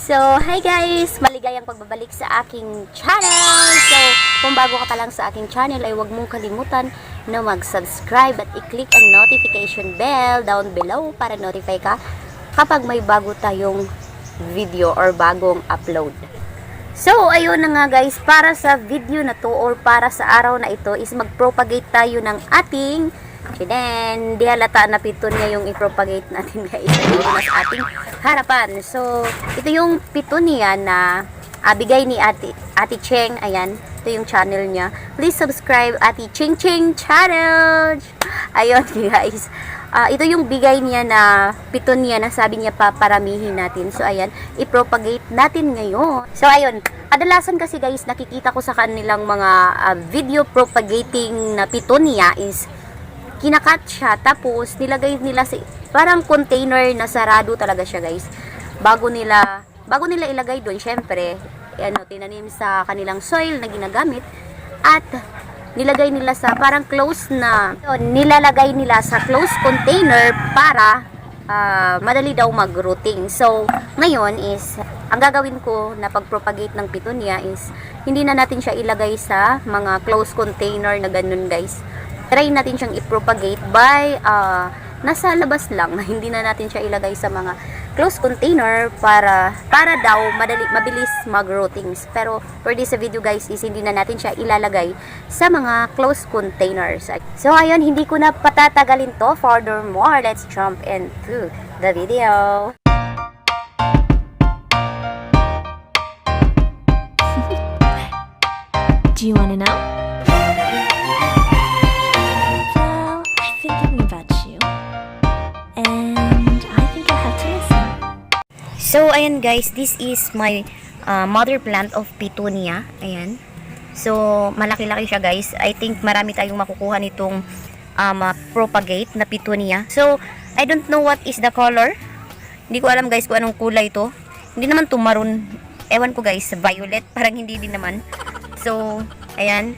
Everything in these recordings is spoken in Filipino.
So, hi guys! Maligayang pagbabalik sa aking channel! So, kung bago ka pa lang sa aking channel ay huwag mong kalimutan na mag-subscribe at i-click ang notification bell down below para notify ka kapag may bago tayong video or bagong upload. So, ayun na nga guys, para sa video na to or para sa araw na ito is mag-propagate tayo ng ating then, di halata na pitunia yung i-propagate natin guys sa ating harapan. So, ito yung pitunia na bigay ni Ate Cheng. Ayan, ito yung channel niya. Please subscribe Ate Cheng Cheng channel. Ayun guys. Ito yung bigay niya na pitunia na sabi niya paparamihin natin. So, ayan, i-propagate natin ngayon. So, ayun. Kadalasan kasi guys, nakikita ko sa kanilang mga video propagating na pitunia is kinakat siya, tapos nilagay nila sa parang container na sarado talaga siya guys. Bago nila ilagay doon, syempre, tinanim sa kanilang soil na ginagamit at nilagay nila sa parang close na, nilalagay nila sa close container para madali daw mag-rooting. So, ngayon is, ang gagawin ko na pag-propagate ng pitunia is, hindi na natin siya ilagay sa mga close container na ganun guys. Try natin siyang i-propagate by nasa labas lang, na hindi na natin siya ilagay sa mga closed container para daw mabilis mag-rootings. Pero for this video guys is hindi na natin siya ilalagay sa mga closed containers. So ayun, hindi ko na patatagalin to. Furthermore, let's jump into the video. Do you wanna know? So, ayan guys, this is my mother plant of petunia. Ayan. So, malaki-laki siya guys. I think marami tayong makukuha nitong propagate na petunia. So, I don't know what is the color. Hindi ko alam guys kung anong kulay to. Hindi naman to maroon. Ewan ko guys, violet. Parang hindi din naman. So, ayan.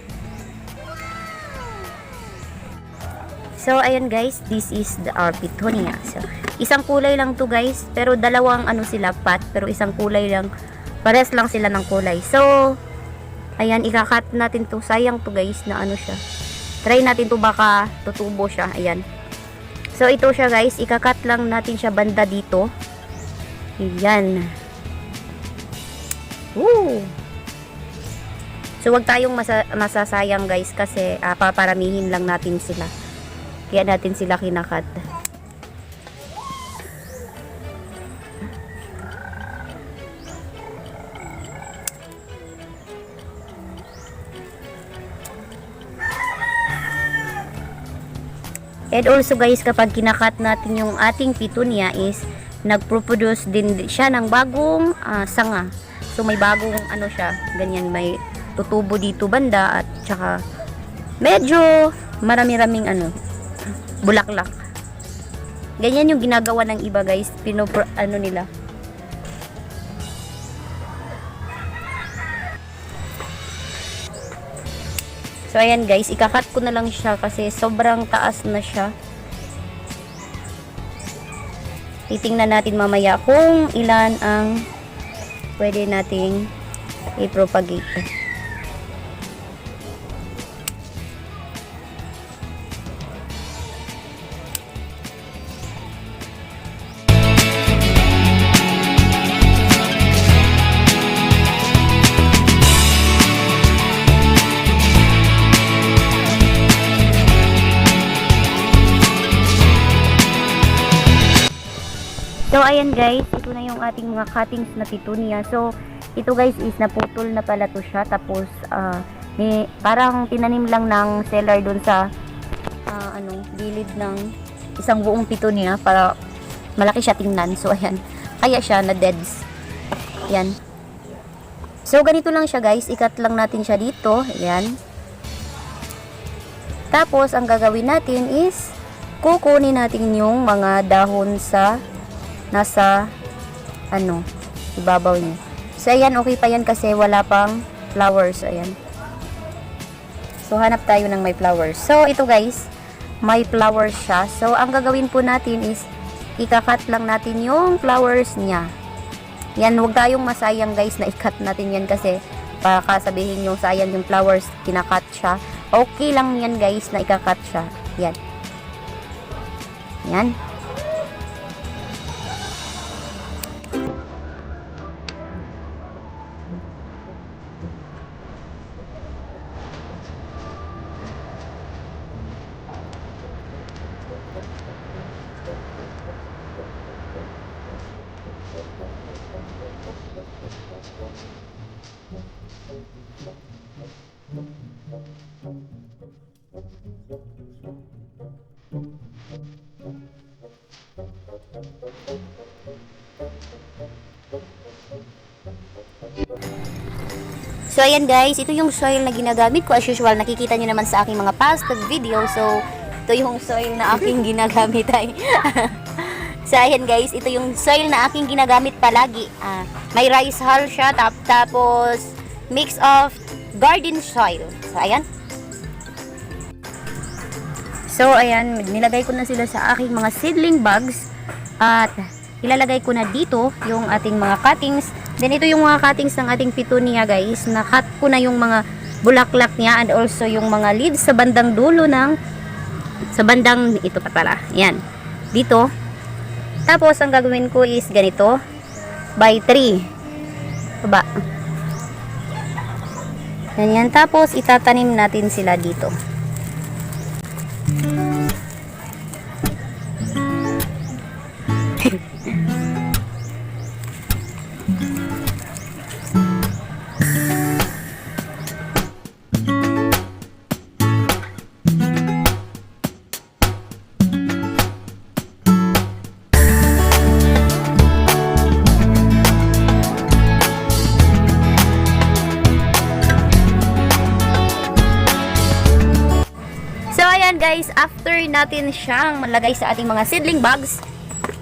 So, ayan guys, this is our petunia. So, isang kulay lang to guys, pero dalawang sila pot, pero isang kulay lang. Pares lang sila ng kulay. So, ayan, ikakat natin to. Sayang to guys na siya. Try natin to, baka tutubo siya. Ayan. So, ito siya guys, ikakat lang natin siya banda dito. Ayan. Woo! So, wag tayong masasayang guys kasi paparamihin lang natin sila. Kaya natin sila kinakat. And also guys, kapag kinakat natin yung ating petunia is nagproduce din siya ng bagong sanga. So may bagong siya, ganyan, may tutubo dito banda at saka medyo marami-raming bulaklak. Ganyan yung ginagawa ng iba guys, nila. So ayan guys, ikakat ko na lang siya kasi sobrang taas na siya. Titingnan natin mamaya kung ilan ang pwede nating i-propagate. So, ayan guys, ito na yung ating mga cuttings na petunia. So, ito guys is naputol na pala to siya. Tapos, parang tinanim lang ng seller dun sa, gilid ng isang buong petunia para malaki siya tingnan. So, ayan. Kaya siya na deads. Ayan. So, ganito lang siya guys. Ikat lang natin siya dito. Ayan. Tapos, ang gagawin natin is, kukunin natin yung mga dahon sa nasa ibabaw niya. So ayan, okay pa yan kasi wala pang flowers. Ayan. So hanap tayo ng may flowers. So ito guys, may flowers siya. So ang gagawin po natin is ikakat lang natin yung flowers niya. Yan, huwag tayong masayang guys na i-cut natin yan kasi baka sabihin yung sayang yung flowers, kinakat siya. Okay lang yan guys na ikakat siya. Yan. Yan. So, ayan guys, ito yung soil na ginagamit ko. As usual, nakikita nyo naman sa aking mga past video. So, ito yung soil na aking ginagamit ay. So, ayan guys, ito yung soil na aking ginagamit palagi. May rice hull siya, tapos mix of garden soil. So, ayan. So, ayan, nilagay ko na sila sa aking mga seedling bags. At ilalagay ko na dito yung ating mga cuttings. Then ito yung mga cuttings ng ating petunia guys. Na-cut ko na yung mga bulaklak niya and also yung mga leaves sa bandang dulo ng ito pa pala. Yan. Dito. Tapos ang gagawin ko is ganito. By 3. Baba. Ganyan. Tapos itatanim natin sila dito. Guys, after natin siyang malagay sa ating mga seedling bags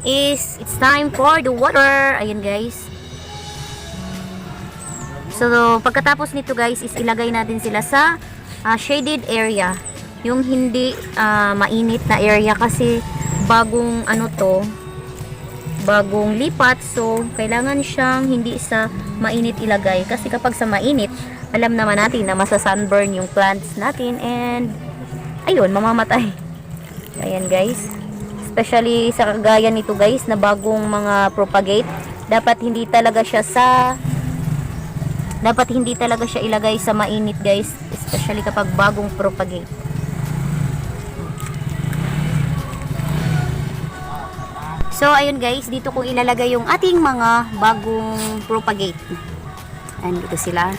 is it's time for the water. Ayan guys. So pagkatapos nito guys is ilagay natin sila sa shaded area. Yung hindi mainit na area kasi bagong bagong lipat, so kailangan siyang hindi sa mainit ilagay kasi kapag sa mainit, alam naman natin na masa-sunburn yung plants natin and ayun, mamamatay. Ayan guys. Especially sa kagaya nito guys na bagong mga propagate, dapat hindi talaga siya ilagay sa mainit guys, especially kapag bagong propagate. So ayun guys, dito ko ilalagay yung ating mga bagong propagate. Ayan, dito sila.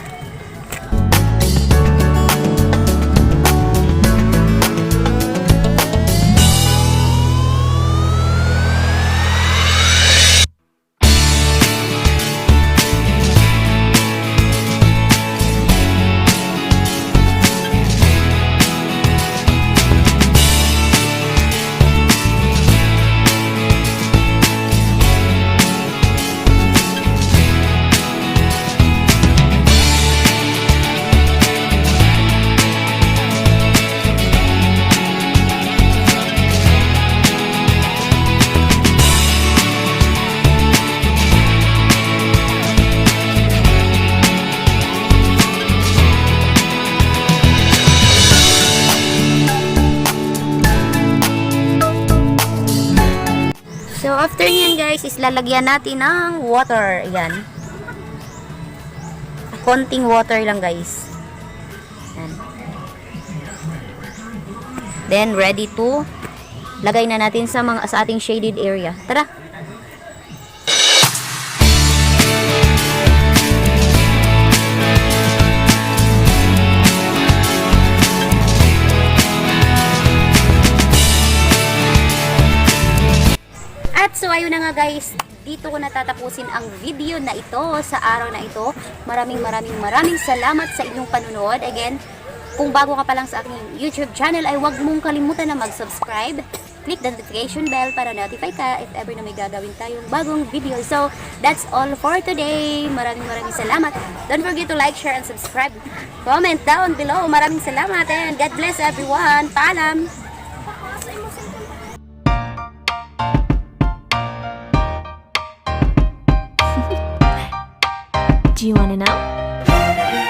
So, after nyan guys, is lalagyan natin ng water. Ayan. Konting water lang guys. Ayan. Then, ready to lagay na natin sa ating shaded area. Tara! So ayun na nga guys, dito ko natatapusin ang video na ito sa araw na ito. Maraming salamat sa inyong panunood. Again, kung bago ka pa lang sa aking YouTube channel ay huwag mong kalimutan na mag-subscribe. Click the notification bell para notify ka if ever na may gagawin tayong bagong video. So that's all for today. Maraming salamat. Don't forget to like, share, and subscribe. Comment down below. Maraming salamat and God bless everyone. Paalam! Do you want to know?